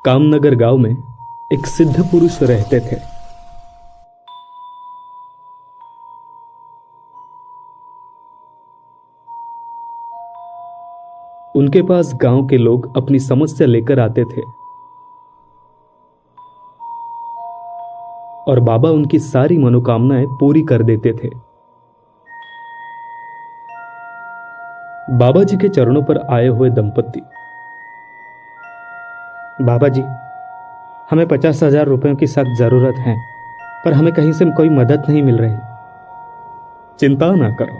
कामनगर गांव में एक सिद्ध पुरुष रहते थे। उनके पास गांव के लोग अपनी समस्या लेकर आते थे और बाबा उनकी सारी मनोकामनाएं पूरी कर देते थे। बाबा जी के चरणों पर आए हुए दंपति। बाबा जी, हमें 50,000 रुपयों की सख्त जरूरत है, पर हमें कहीं से कोई मदद नहीं मिल रही। चिंता ना करो,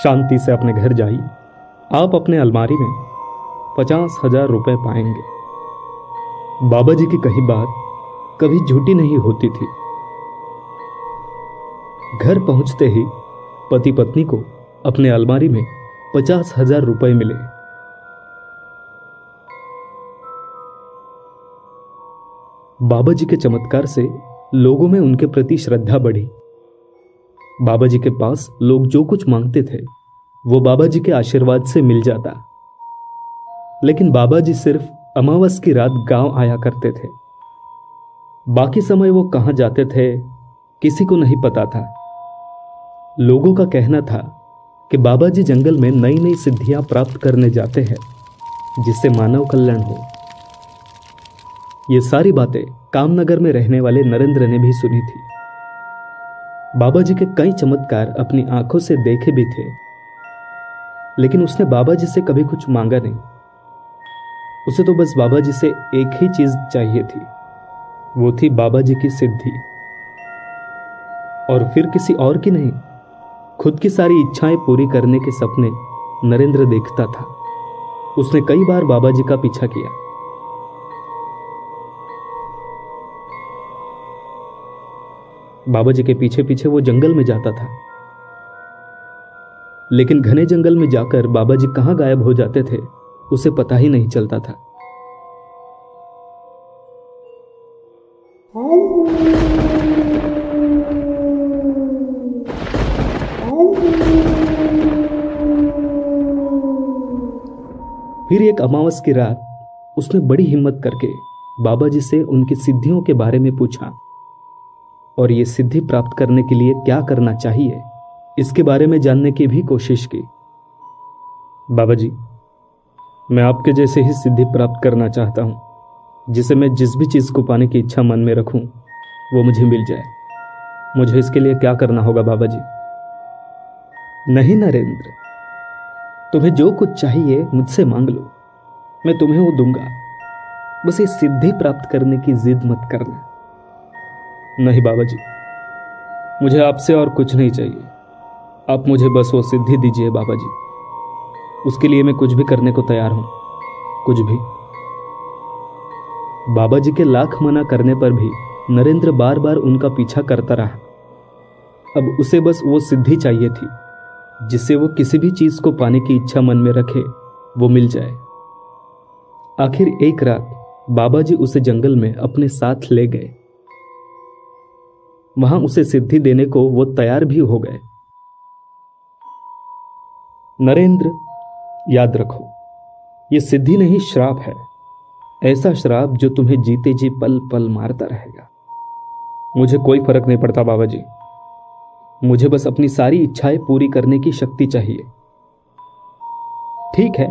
शांति से अपने घर जाइए। आप अपने अलमारी में 50,000 रुपए पाएंगे। बाबा जी की कही बात कभी झूठी नहीं होती थी। घर पहुंचते ही पति पत्नी को अपने अलमारी में 50,000 रुपए मिले। बाबा जी के चमत्कार से लोगों में उनके प्रति श्रद्धा बढ़ी। बाबा जी के पास लोग जो कुछ मांगते थे वो बाबा जी के आशीर्वाद से मिल जाता। लेकिन बाबा जी सिर्फ अमावस की रात गांव आया करते थे। बाकी समय वो कहां जाते थे किसी को नहीं पता था। लोगों का कहना था कि बाबा जी जंगल में नई नई सिद्धियां प्राप्त करने जाते हैं जिससे मानव कल्याण हो। ये सारी बातें कामनगर में रहने वाले नरेंद्र ने भी सुनी थी। बाबा जी के कई चमत्कार अपनी आंखों से देखे भी थे, लेकिन उसने बाबा जी से कभी कुछ मांगा नहीं। उसे तो बस बाबा जी से एक ही चीज चाहिए थी, वो थी बाबा जी की सिद्धि। और फिर किसी और की नहीं, खुद की सारी इच्छाएं पूरी करने के सपने नरेंद्र देखता था। उसने कई बार बाबा जी का पीछा किया। बाबा जी के पीछे पीछे वो जंगल में जाता था, लेकिन घने जंगल में जाकर बाबा जी कहां गायब हो जाते थे उसे पता ही नहीं चलता था। फिर एक अमावस की रात उसने बड़ी हिम्मत करके बाबा जी से उनकी सिद्धियों के बारे में पूछा और ये सिद्धि प्राप्त करने के लिए क्या करना चाहिए इसके बारे में जानने की भी कोशिश की। बाबा जी, मैं आपके जैसे ही सिद्धि प्राप्त करना चाहता हूं, जिसे मैं जिस भी चीज को पाने की इच्छा मन में रखूं वो मुझे मिल जाए। मुझे इसके लिए क्या करना होगा बाबा जी? नहीं नरेंद्र, तुम्हें जो कुछ चाहिए मुझसे मांग लो, मैं तुम्हें वो दूंगा। बस ये सिद्धि प्राप्त करने की जिद मत करना। नहीं बाबा जी, मुझे आपसे और कुछ नहीं चाहिए। आप मुझे बस वो सिद्धि दीजिए बाबा जी। उसके लिए मैं कुछ भी करने को तैयार हूं, कुछ भी। बाबा जी के लाख मना करने पर भी नरेंद्र बार बार उनका पीछा करता रहा। अब उसे बस वो सिद्धि चाहिए थी जिससे वो किसी भी चीज को पाने की इच्छा मन में रखे वो मिल जाए। आखिर एक रात बाबा जी उसे जंगल में अपने साथ ले गए। वहां उसे सिद्धि देने को वो तैयार भी हो गए। नरेंद्र, याद रखो, ये सिद्धि नहीं श्राप है। ऐसा श्राप जो तुम्हें जीते जी पल पल मारता रहेगा। मुझे कोई फर्क नहीं पड़ता बाबा जी, मुझे बस अपनी सारी इच्छाएं पूरी करने की शक्ति चाहिए। ठीक है,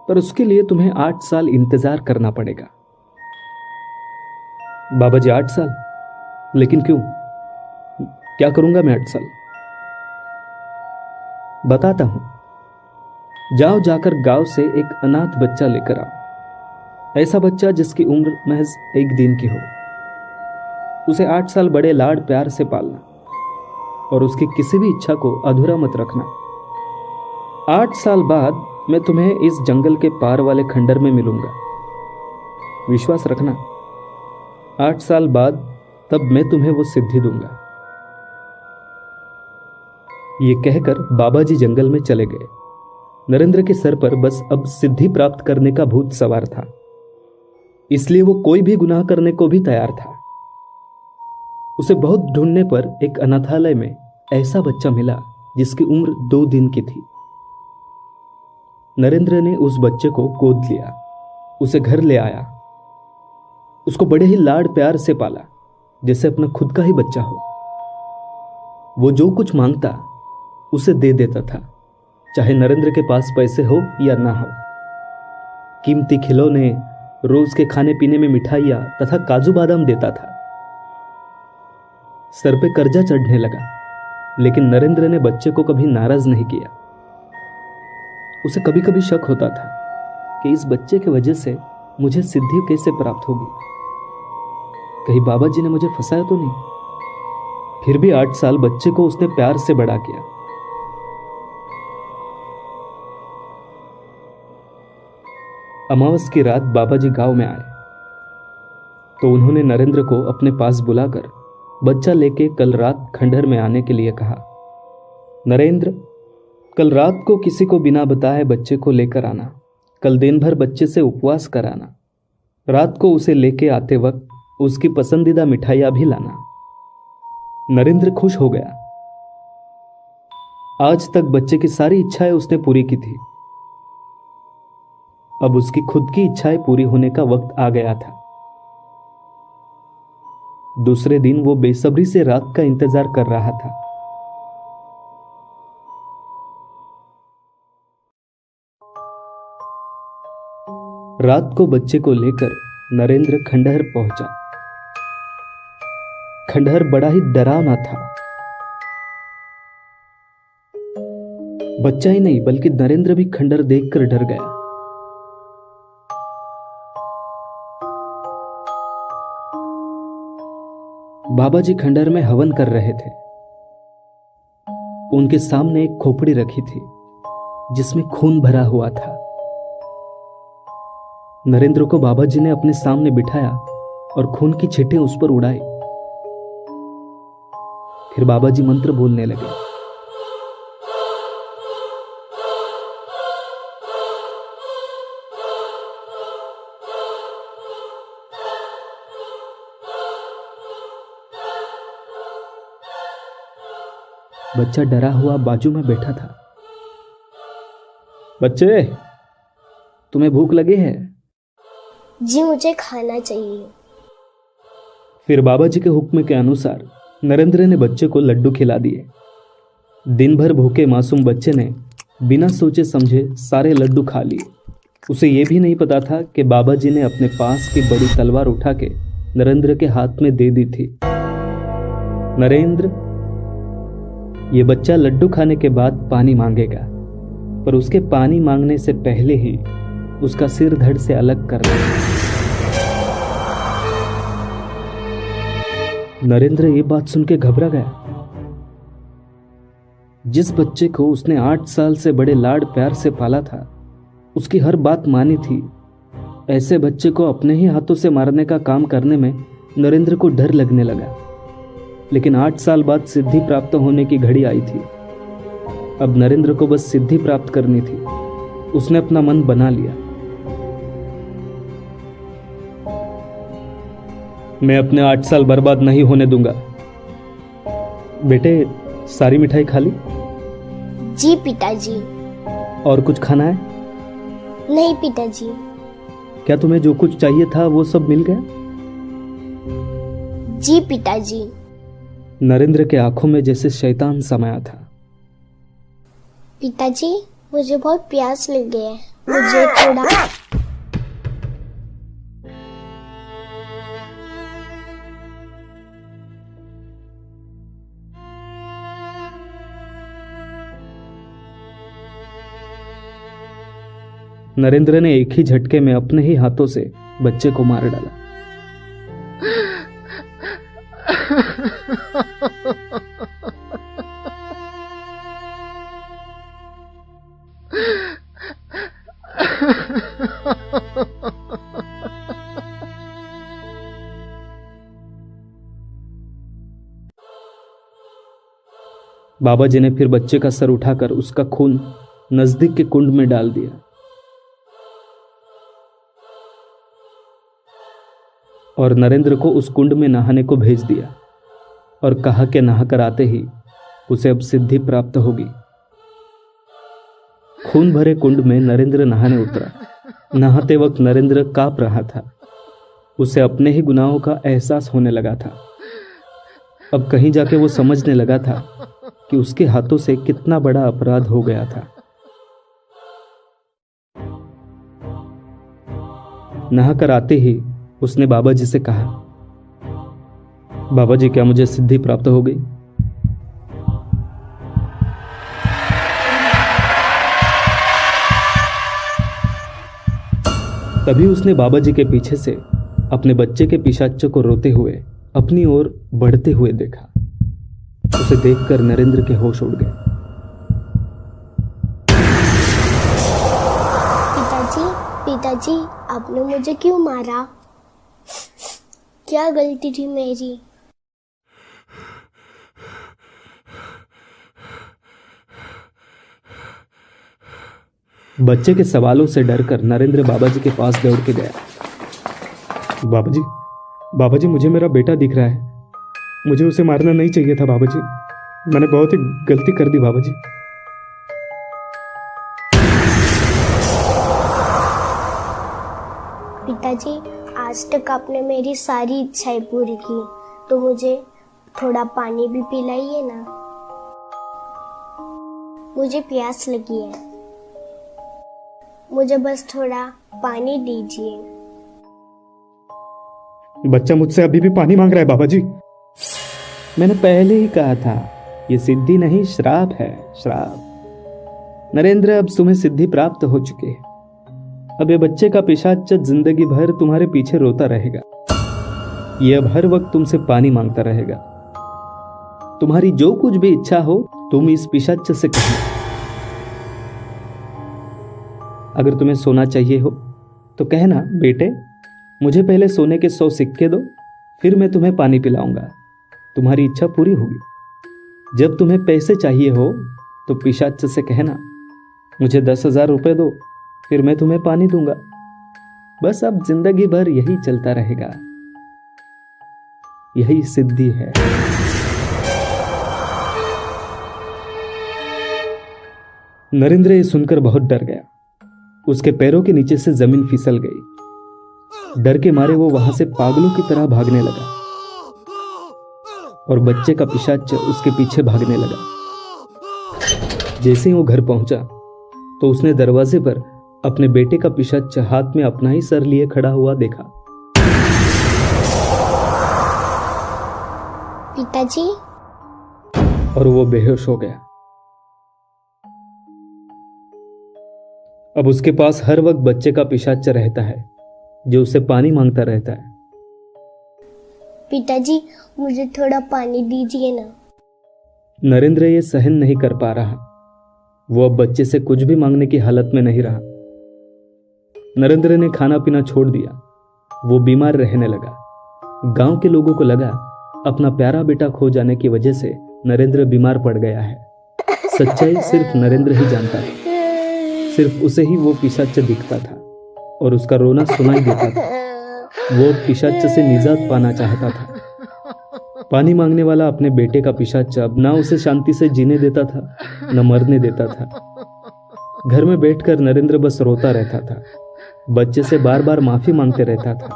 पर उसके लिए तुम्हें 8 साल इंतजार करना पड़ेगा। बाबा जी 8 साल? लेकिन क्यों? क्या करूंगा मैं 8 साल? बताता हूं। जाओ, जाकर गांव से एक अनाथ बच्चा लेकर आओ। ऐसा बच्चा जिसकी उम्र महज 1 दिन की हो। उसे 8 साल बड़े लाड प्यार से पालना और उसकी किसी भी इच्छा को अधूरा मत रखना। 8 साल बाद मैं तुम्हें इस जंगल के पार वाले खंडर में मिलूंगा। विश्वास रखना, 8 साल बाद तब मैं तुम्हें वो सिद्धि दूंगा। ये कहकर बाबा जी जंगल में चले गए। नरेंद्र के सर पर बस अब सिद्धि प्राप्त करने का भूत सवार था, इसलिए वो कोई भी गुनाह करने को भी तैयार था। उसे बहुत ढूंढने पर एक अनाथालय में ऐसा बच्चा मिला जिसकी उम्र 2 दिन की थी। नरेंद्र ने उस बच्चे को गोद लिया उसे घर ले आया। उसको बड़े ही लाड प्यार से पाला, जैसे अपना खुद का ही बच्चा हो। वो जो कुछ मांगता उसे दे देता था, चाहे नरेंद्र के पास पैसे हो या ना हो। कीमती खिलौने, रोज के खाने पीने में मिठाइयां तथा काजू बादाम देता था। सर पे कर्जा चढ़ने लगा, लेकिन नरेंद्र ने बच्चे को कभी नाराज नहीं किया। उसे कभी कभी शक होता था कि इस बच्चे की वजह से मुझे सिद्धि कैसे प्राप्त होगी, कहीं बाबा जी ने मुझे फंसाया तो नहीं। फिर भी 8 साल बच्चे को उसने प्यार से बड़ा किया। अमावस की रात बाबा जी गांव में आए तो उन्होंने नरेंद्र को अपने पास बुलाकर बच्चा लेके कल रात खंडहर में आने के लिए कहा। नरेंद्र, कल रात को किसी को बिना बताए बच्चे को लेकर आना। कल दिन भर बच्चे से उपवास कराना। रात को उसे लेके आते वक्त उसकी पसंदीदा मिठाइयां भी लाना। नरेंद्र खुश हो गया। आज तक बच्चे की सारी इच्छाएं उसने पूरी की थी। अब उसकी खुद की इच्छाएं पूरी होने का वक्त आ गया था। दूसरे दिन वो बेसब्री से रात का इंतजार कर रहा था। रात को बच्चे को लेकर नरेंद्र खंडहर पहुंचा। खंडहर बड़ा ही डरावना था। बच्चा ही नहीं बल्कि नरेंद्र भी खंडहर देखकर डर गया। बाबा जी खंडहर में हवन कर रहे थे। उनके सामने एक खोपड़ी रखी थी जिसमें खून भरा हुआ था। नरेंद्र को बाबा जी ने अपने सामने बिठाया और खून की छींटें उस पर उड़ाई। फिर बाबा जी मंत्र बोलने लगे। बच्चा डरा हुआ बाजू में बैठा था। बच्चे, तुम्हें भूख लगी है? जी, मुझे खाना चाहिए। फिर बाबा जी के हुक्म के अनुसार नरेंद्र ने बच्चे को लड्डू खिला दिए। दिन भर भूखे मासूम बच्चे ने बिना सोचे समझे सारे लड्डू खा लिए। उसे यह भी नहीं पता था कि बाबा जी ने अपने पास की बड़ी तलवार उठा के नरेंद्र के हाथ में दे दी थी। नरेंद्र, ये बच्चा लड्डू खाने के बाद पानी मांगेगा, पर उसके पानी मांगने से पहले ही उसका सिर धड़ से अलग कर दे। नरेंद्र ये बात सुन के घबरा गया। जिस बच्चे को उसने 8 साल से बड़े लाड प्यार से पाला था, उसकी हर बात मानी थी, ऐसे बच्चे को अपने ही हाथों से मारने का काम करने में नरेंद्र को डर लगने लगा। लेकिन 8 साल बाद सिद्धि प्राप्त होने की घड़ी आई थी। अब नरेंद्र को बस सिद्धि प्राप्त करनी थी। उसने अपना मन बना लिया। मैं अपने 8 साल बर्बाद नहीं होने दूंगा। बेटे, सारी मिठाई खा ली? जी पिताजी। और कुछ खाना है? नहीं पिताजी। क्या तुम्हें जो कुछ चाहिए था वो सब मिल गया? जी पिताजी। नरेंद्र के आंखों में जैसे शैतान समाया था। पिताजी, मुझे बहुत प्यास लग गई है, मुझे थोड़ा। नरेंद्र ने एक ही झटके में अपने ही हाथों से बच्चे को मार डाला। बाबा जी ने फिर बच्चे का सर उठाकर उसका खून नजदीक के कुंड में डाल दिया और नरेंद्र को उस कुंड में नहाने को भेज दिया और कहा कि नहाकर आते ही उसे अब सिद्धि प्राप्त होगी। खून भरे कुंड में नरेंद्र नहाने उतरा। नहाते वक्त नरेंद्र कांप रहा था। उसे अपने ही गुनाहों का एहसास होने लगा था। अब कहीं जाके वो समझने लगा था कि उसके हाथों से कितना बड़ा अपराध हो गया था। नहाकर आते ही उसने बाबा जी से कहा, बाबा जी क्या मुझे सिद्धि प्राप्त हो गई? तभी उसने बाबा जी के पीछे से अपने बच्चे के पिशाच को रोते हुए अपनी ओर बढ़ते हुए देखा। उसे देखकर नरेंद्र के होश उड़ गए। पिताजी, पिताजी, आपने मुझे क्यों मारा? क्या गलती थी मेरी? बच्चे के सवालों से डरकर नरेंद्र बाबा जी के पास दौड़ के गया। बाबा जी मुझे मेरा बेटा दिख रहा है। मुझे उसे मारना नहीं चाहिए था बाबा जी। मैंने बहुत ही गलती कर दी बाबा जी। पिताजी, आज तक आपने मेरी सारी इच्छाएं पूरी की, तो मुझे थोड़ा पानी भी पिलाइए ना। मुझे प्यास लगी है। मुझे बस थोड़ा पानी दीजिए। बच्चा मुझसे अभी भी पानी मांग रहा है बाबा जी। मैंने पहले ही कहा था, ये सिद्धि नहीं श्राप है, श्राप। नरेंद्र, अब तुम्हें सिद्धि प्राप्त हो चुकी है। अब ये बच्चे का पिशाच जिंदगी भर तुम्हारे पीछे रोता रहेगा। ये अब हर वक्त तुमसे पानी मांगता रहेगा। तुम्हारी जो कुछ भी इच्छा हो तुम इस पिशाच से कहना। अगर तुम्हें सोना चाहिए हो तो कहना, बेटे मुझे पहले सोने के 100 सिक्के दो, फिर मैं तुम्हें पानी पिलाऊंगा। तुम्हारी इच्छा पूरी होगी। जब तुम्हें पैसे चाहिए हो तो पिशाच से कहना, मुझे 10,000 रुपए दो, फिर मैं तुम्हें पानी दूंगा। बस अब जिंदगी भर यही चलता रहेगा। यही सिद्धि है। नरेंद्र ये सुनकर बहुत डर गया। उसके पैरों के नीचे से जमीन फिसल गई। डर के मारे वो वहां से पागलों की तरह भागने लगा और बच्चे का पिशाच उसके पीछे भागने लगा। जैसे ही वो घर पहुंचा तो उसने दरवाजे पर अपने बेटे का पिशाच हाथ में अपना ही सर लिए खड़ा हुआ देखा। पिताजी, और वो बेहोश हो गया। अब उसके पास हर वक्त बच्चे का पिशाच रहता है जो उसे पानी मांगता रहता है। पिताजी, मुझे थोड़ा पानी दीजिए ना। नरेंद्र ये सहन नहीं कर पा रहा। वो अब बच्चे से कुछ भी मांगने की हालत में नहीं रहा। नरेंद्र ने खाना पीना छोड़ दिया। वो बीमार रहने लगा। गांव के लोगों को लगा अपना प्यारा बेटा खो जाने की वजह से नरेंद्र बीमार पड़ गया है। सच्चाई सिर्फ नरेंद्र ही जानता था। सिर्फ उसे ही वो पिशाच दिखता था और उसका रोना सुनाई देता था। वो पिशाच से निजात पाना चाहता था। पानी मांगने वाला अपने बेटे का पिशाच अब ना उसे शांति से जीने देता था, न मरने देता था। घर में बैठकर नरेंद्र बस रोता रहता था। बच्चे से बार बार माफी मांगते रहता था।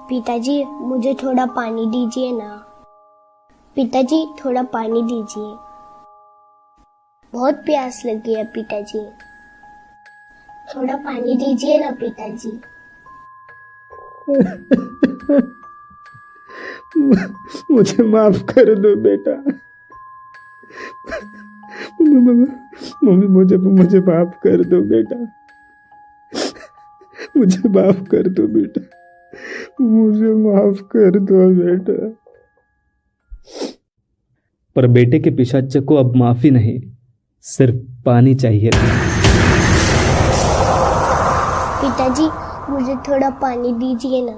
पिताजी, मुझे थोड़ा पानी दीजिए ना। पिताजी, थोड़ा पानी दीजिए। बहुत प्यास लगी है पिताजी। थोड़ा पानी दीजिए ना पिताजी। मुझे माफ कर दो बेटा। मम्मी मुझे माफ कर दो बेटा। मुझे माफ कर दो बेटा। मुझे माफ कर दो बेटा। पर बेटे के पिशाच को अब माफी नहीं, सिर्फ पानी चाहिए था। पिताजी, मुझे थोड़ा पानी दीजिए ना।